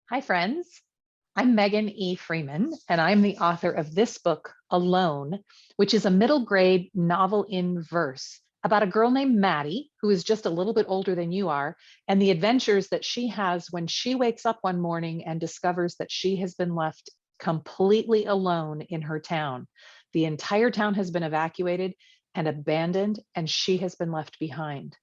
Hi, friends. I'm Megan E. Freeman, and I'm the author of this book, Alone, which is a middle grade novel in verse about a girl named Maddie, who is just a little bit older than you are, and the adventures that she has when she wakes up one morning and discovers that she has been left completely alone in her town. The entire town has been evacuated and abandoned, and she has been left behind.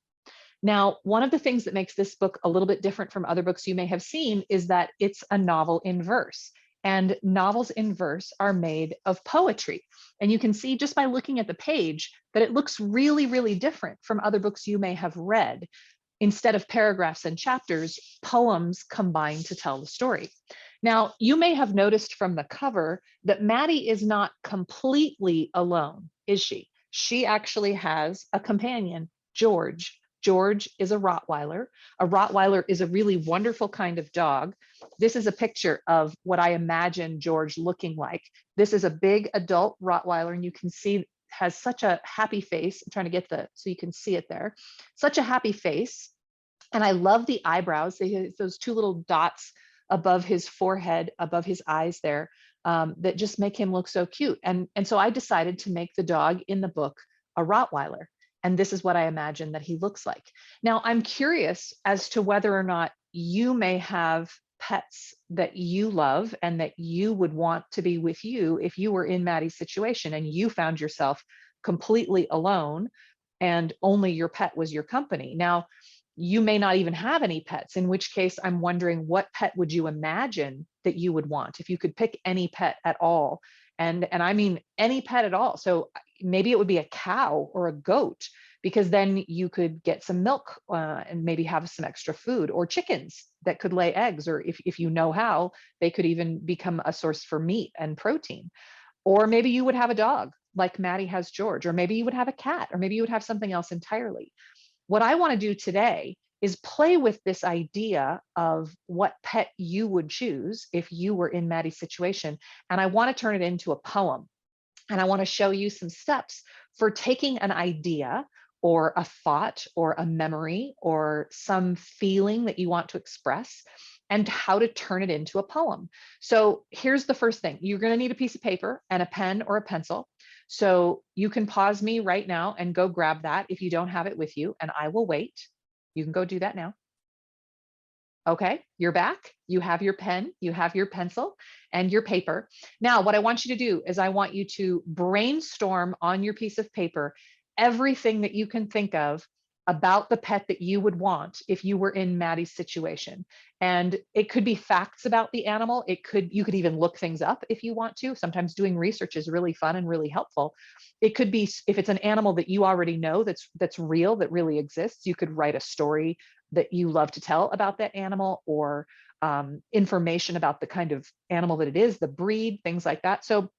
Now, one of the things that makes this book a little bit different from other books you may have seen is that it's a novel in verse. And novels in verse are made of poetry. And you can see just by looking at the page that it looks really, really different from other books you may have read. Instead of paragraphs and chapters, poems combine to tell the story. Now, you may have noticed from the cover that Maddie is not completely alone, is she? She actually has a companion, George. George is a Rottweiler. A Rottweiler is a really wonderful kind of dog. This is a picture of what I imagine George looking like. This is a big adult Rottweiler, and you can see has such a happy face. I'm trying to get so you can see it there. Such a happy face. And I love the eyebrows. Those two little dots above his forehead, above his eyes there, that just make him look so cute. And so I decided to make the dog in the book a Rottweiler. And this is what I imagine that he looks like. Now, I'm curious as to whether or not you may have pets that you love and that you would want to be with you if you were in Maddie's situation and you found yourself completely alone and only your pet was your company. Now, you may not even have any pets, in which case I'm wondering what pet would you imagine that you would want if you could pick any pet at all. And I mean any pet at all. So maybe it would be a cow or a goat, because then you could get some milk and maybe have some extra food, or chickens that could lay eggs, or if you know how, they could even become a source for meat and protein. Or maybe you would have a dog like Maddie has George, or maybe you would have a cat, or maybe you would have something else entirely. What I want to do today is play with this idea of what pet you would choose if you were in Maddie's situation. And I want to turn it into a poem. And I want to show you some steps for taking an idea or a thought or a memory or some feeling that you want to express and how to turn it into a poem. So here's the first thing. You're going to need a piece of paper and a pen or a pencil. So you can pause me right now and go grab that if you don't have it with you, and I will wait. You can go do that now. Okay, you're back. You have your pen, you have your pencil, and your paper. Now, what I want you to do is I want you to brainstorm on your piece of paper everything that you can think of about the pet that you would want if you were in Maddie's situation. And it could be facts about the animal. You could even look things up if you want to. Sometimes doing research is really fun and really helpful. It could be, if it's an animal that you already know that's real, that really exists, you could write a story that you love to tell about that animal, or information about the kind of animal that it is, the breed, things like that. So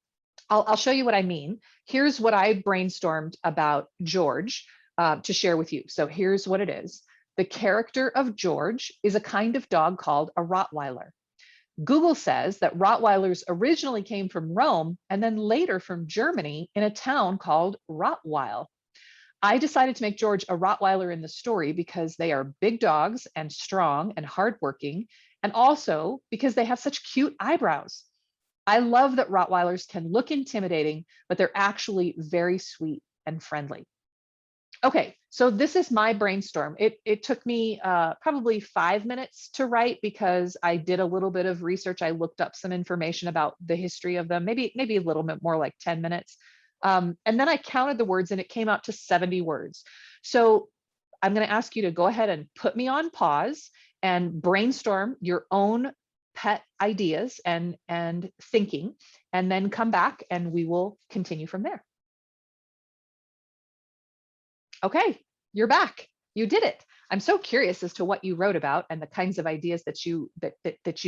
I'll show you what I mean. Here's what I brainstormed about George to share with you. So here's what it is. The character of George is a kind of dog called a Rottweiler. Google says that Rottweilers originally came from Rome and then later from Germany in a town called Rottweil. I decided to make George a Rottweiler in the story because they are big dogs and strong and hardworking, and also because they have such cute eyebrows. I love that Rottweilers can look intimidating, but they're actually very sweet and friendly. Okay, so this is my brainstorm. It took me probably 5 minutes to write because I did a little bit of research. I looked up some information about the history of them, maybe a little bit more, like 10 minutes. And then I counted the words and it came out to 70 words. So I'm going to ask you to go ahead and put me on pause and brainstorm your own pet ideas and thinking, and then come back and we will continue from there. Okay, you're back. You did it. I'm so curious as to what you wrote about and the kinds of ideas that you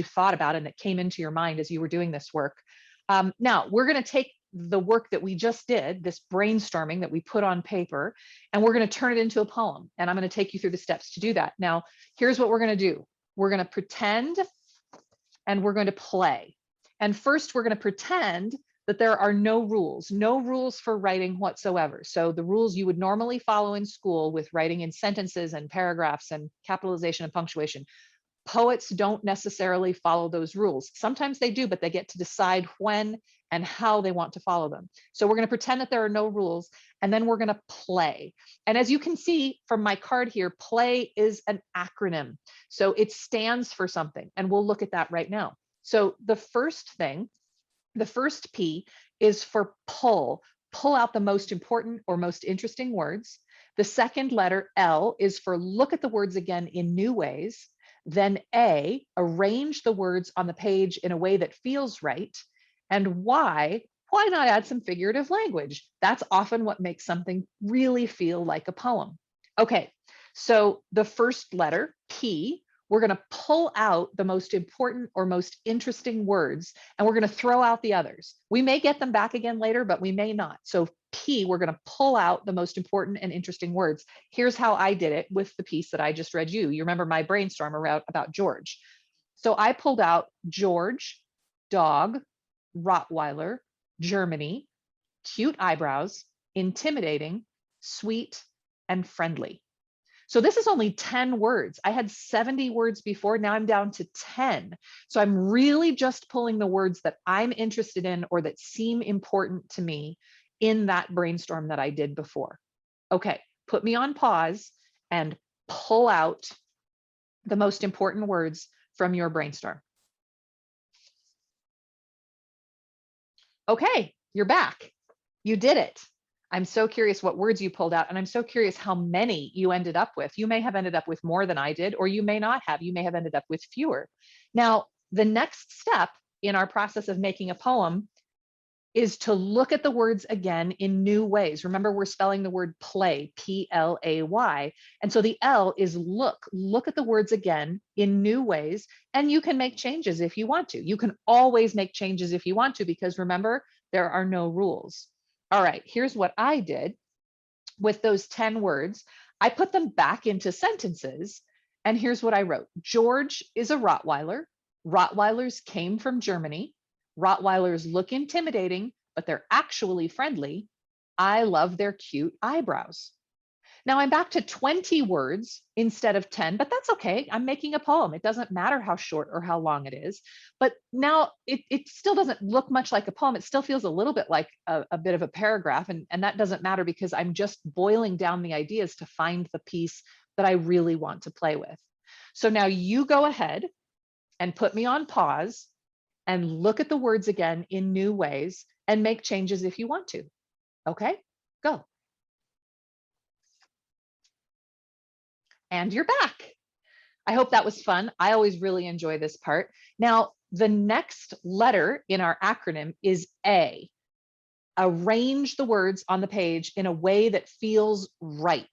thought about and that came into your mind as you were doing this work. Now we're going to take the work that we just did, this brainstorming that we put on paper, and we're going to turn it into a poem. And I'm going to take you through the steps to do that. Now, here's what we're going to do. We're going to pretend and we're going to play. And first, we're going to pretend that there are no rules for writing whatsoever. So the rules you would normally follow in school with writing in sentences and paragraphs and capitalization and punctuation, Poets don't necessarily follow those rules. Sometimes they do, but they get to decide when and how they want to follow them. So we're going to pretend that there are no rules, and then we're going to play. And as you can see from my card here, play is an acronym. So it stands for something, and we'll look at that right now. So the first thing, the first P is for pull. Pull out the most important or most interesting words. The second letter, L, is for look at the words again in new ways. Then A, arrange the words on the page in a way that feels right. And why not add some figurative language? That's often what makes something really feel like a poem. Okay, so the first letter, P, we're going to pull out the most important or most interesting words, and we're going to throw out the others. We may get them back again later, but we may not. So P, we're going to pull out the most important and interesting words. Here's how I did it with the piece that I just read you. You remember my brainstorm about George. So I pulled out George, dog, Rottweiler, Germany, cute eyebrows, intimidating, sweet, and friendly. So this is only 10 words. I had 70 words before, now I'm down to 10. So I'm really just pulling the words that I'm interested in or that seem important to me in that brainstorm that I did before. Okay, put me on pause and pull out the most important words from your brainstorm. Okay, you're back. You did it. I'm so curious what words you pulled out, and I'm so curious how many you ended up with. You may have ended up with more than I did, or you may not have. You may have ended up with fewer. Now, the next step in our process of making a poem is to look at the words again in new ways. Remember, we're spelling the word play, P-L-A-Y. And so the L is look. Look at the words again in new ways, and you can make changes if you want to. You can always make changes if you want to, because remember, there are no rules. All right, here's what I did with those 10 words. I put them back into sentences, and here's what I wrote. George is a Rottweiler. Rottweilers came from Germany. Rottweilers look intimidating, but they're actually friendly. I love their cute eyebrows. Now I'm back to 20 words instead of 10, but that's okay. I'm making a poem. It doesn't matter how short or how long it is. But now it still doesn't look much like a poem. It still feels a little bit like a bit of a paragraph. And that doesn't matter because I'm just boiling down the ideas to find the piece that I really want to play with. So now you go ahead and put me on pause and look at the words again in new ways and make changes if you want to. Okay, go. And you're back. I hope that was fun. I always really enjoy this part. Now, the next letter in our acronym is A. Arrange the words on the page in a way that feels right.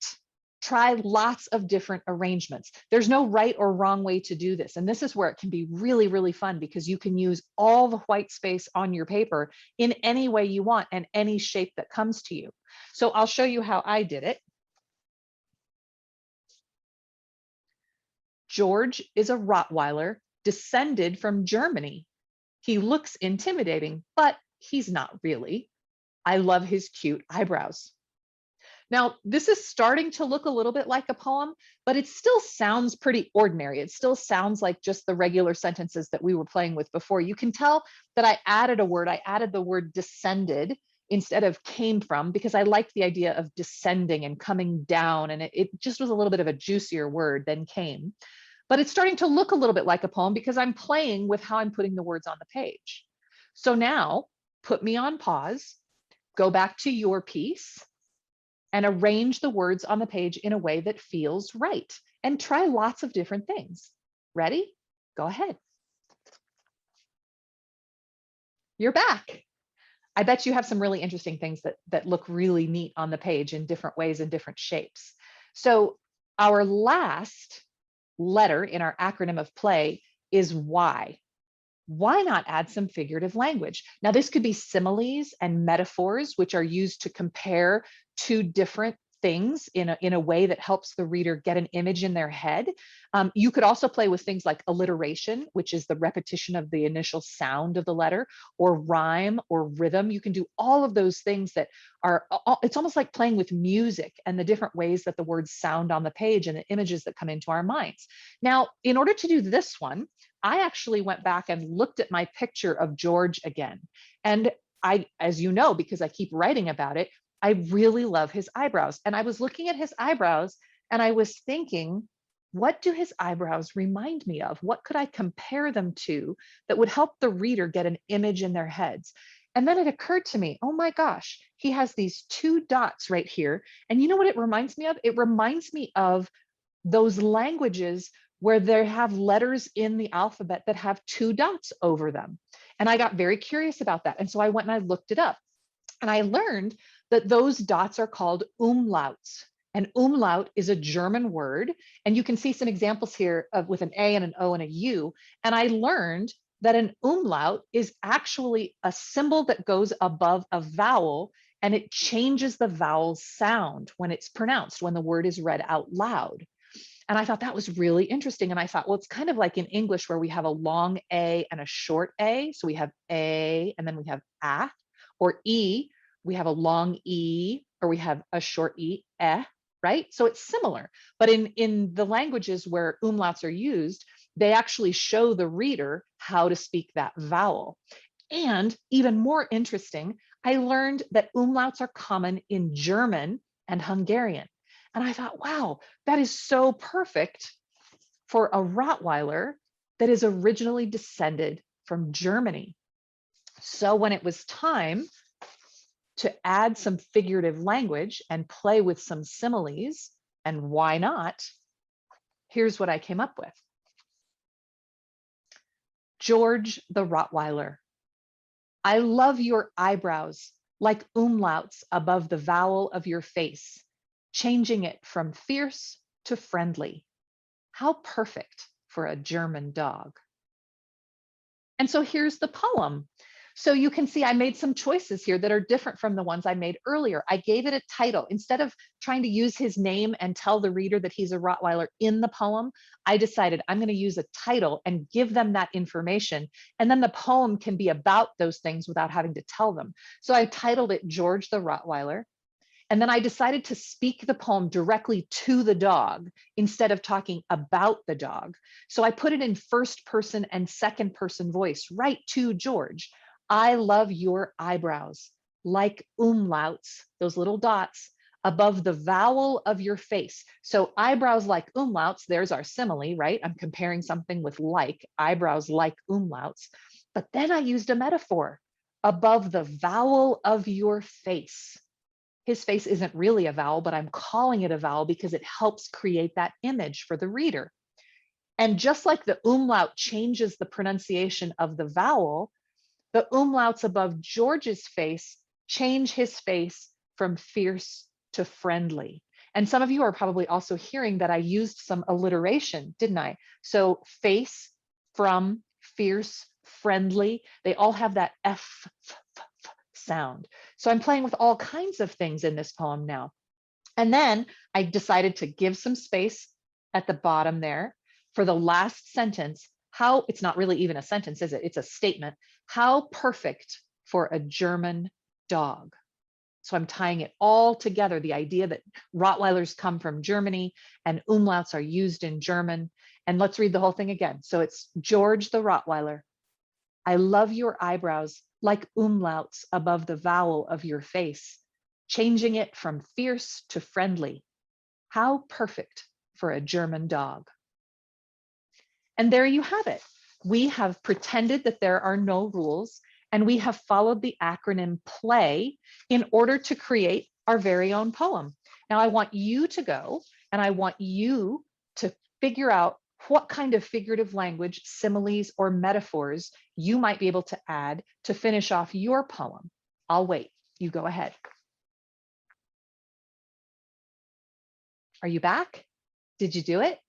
Try lots of different arrangements. There's no right or wrong way to do this. And this is where it can be really, really fun because you can use all the white space on your paper in any way you want and any shape that comes to you. So I'll show you how I did it. George is a Rottweiler descended from Germany. He looks intimidating, but he's not really. I love his cute eyebrows. Now, this is starting to look a little bit like a poem, but it still sounds pretty ordinary. It still sounds like just the regular sentences that we were playing with before. You can tell that I added a word. I added the word descended instead of came from, because I liked the idea of descending and coming down, and it just was a little bit of a juicier word than came. But it's starting to look a little bit like a poem because I'm playing with how I'm putting the words on the page. So now put me on pause, go back to your piece, and arrange the words on the page in a way that feels right. And try lots of different things. Ready? Go ahead. You're back. I bet you have some really interesting things that look really neat on the page in different ways and different shapes. So our last letter in our acronym of play is Y. Why not add some figurative language? Now, this could be similes and metaphors, which are used to compare two different things in a way that helps the reader get an image in their head. You could also play with things like alliteration, which is the repetition of the initial sound of the letter, or rhyme or rhythm. You can do all of those things that are, it's almost like playing with music and the different ways that the words sound on the page and the images that come into our minds. Now, in order to do this one, I actually went back and looked at my picture of George again. And I, as you know, because I keep writing about it, I really love his eyebrows. And I was looking at his eyebrows and I was thinking, what do his eyebrows remind me of? What could I compare them to that would help the reader get an image in their heads? And then it occurred to me, oh my gosh, he has these two dots right here. And you know what it reminds me of? It reminds me of those languages where they have letters in the alphabet that have two dots over them. And I got very curious about that. And so I went and I looked it up. And I learned that those dots are called umlauts. And umlaut is a German word. And you can see some examples here of with an A and an O and a U. And I learned that an umlaut is actually a symbol that goes above a vowel, and it changes the vowel sound when it's pronounced, when the word is read out loud. And I thought that was really interesting. And I thought, well, it's kind of like in English where we have a long A and a short A. So we have A and then we have A, or E, we have a long E, or we have a short E, right? So it's similar. But in the languages where umlauts are used, they actually show the reader how to speak that vowel. And even more interesting, I learned that umlauts are common in German and Hungarian. And I thought, wow, that is so perfect for a Rottweiler that is originally descended from Germany. So when it was time to add some figurative language and play with some similes, and why not, here's what I came up with. George the Rottweiler. I love your eyebrows like umlauts above the vowel of your face, changing it from fierce to friendly. How perfect for a German dog. And so here's the poem. So you can see I made some choices here that are different from the ones I made earlier. I gave it a title. Instead of trying to use his name and tell the reader that he's a Rottweiler in the poem, I decided I'm going to use a title and give them that information. And then the poem can be about those things without having to tell them. So I titled it George the Rottweiler. And then I decided to speak the poem directly to the dog instead of talking about the dog. So I put it in first person and second person voice, right to George. I love your eyebrows, like umlauts, those little dots, above the vowel of your face. So eyebrows like umlauts, there's our simile, right? I'm comparing something with like, eyebrows like umlauts. But then I used a metaphor, above the vowel of your face. His face isn't really a vowel, but I'm calling it a vowel because it helps create that image for the reader. And just like the umlaut changes the pronunciation of the vowel, the umlauts above George's face change his face from fierce to friendly. And some of you are probably also hearing that I used some alliteration, didn't I? So face, from, fierce, friendly, they all have that F sound. So I'm playing with all kinds of things in this poem now. And then I decided to give some space at the bottom there for the last sentence. How, it's not really even a sentence, is it? It's a statement. How perfect for a German dog. So I'm tying it all together, the idea that Rottweilers come from Germany and umlauts are used in German. And let's read the whole thing again. So it's George the Rottweiler. I love your eyebrows like umlauts above the vowel of your face, changing it from fierce to friendly. How perfect for a German dog. And there you have it. We have pretended that there are no rules, and we have followed the acronym PLAY in order to create our very own poem. Now I want you to go and I want you to figure out what kind of figurative language, similes, or metaphors you might be able to add to finish off your poem. I'll wait. You go ahead. Are you back? Did you do it?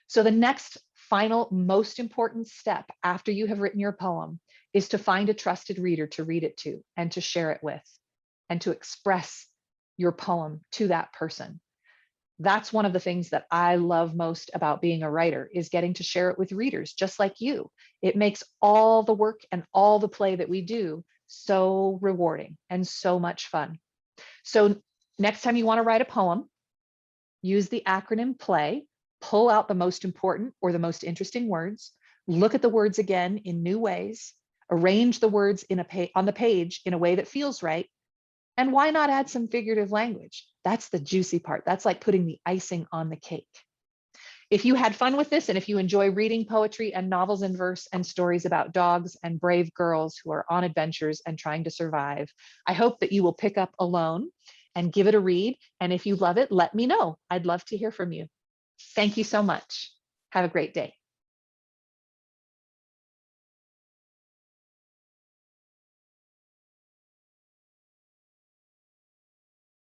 So the next final, most important step after you have written your poem is to find a trusted reader to read it to and to share it with and to express your poem to that person. That's one of the things that I love most about being a writer, is getting to share it with readers just like you. It makes all the work and all the play that we do so rewarding and so much fun. So next time you want to write a poem, use the acronym PLAY, pull out the most important or the most interesting words, look at the words again in new ways, arrange the words on the page in a way that feels right, and why not add some figurative language? That's the juicy part. That's like putting the icing on the cake. If you had fun with this, and if you enjoy reading poetry and novels in verse and stories about dogs and brave girls who are on adventures and trying to survive, I hope that you will pick up Alone and give it a read. And if you love it, let me know. I'd love to hear from you. Thank you so much. Have a great day.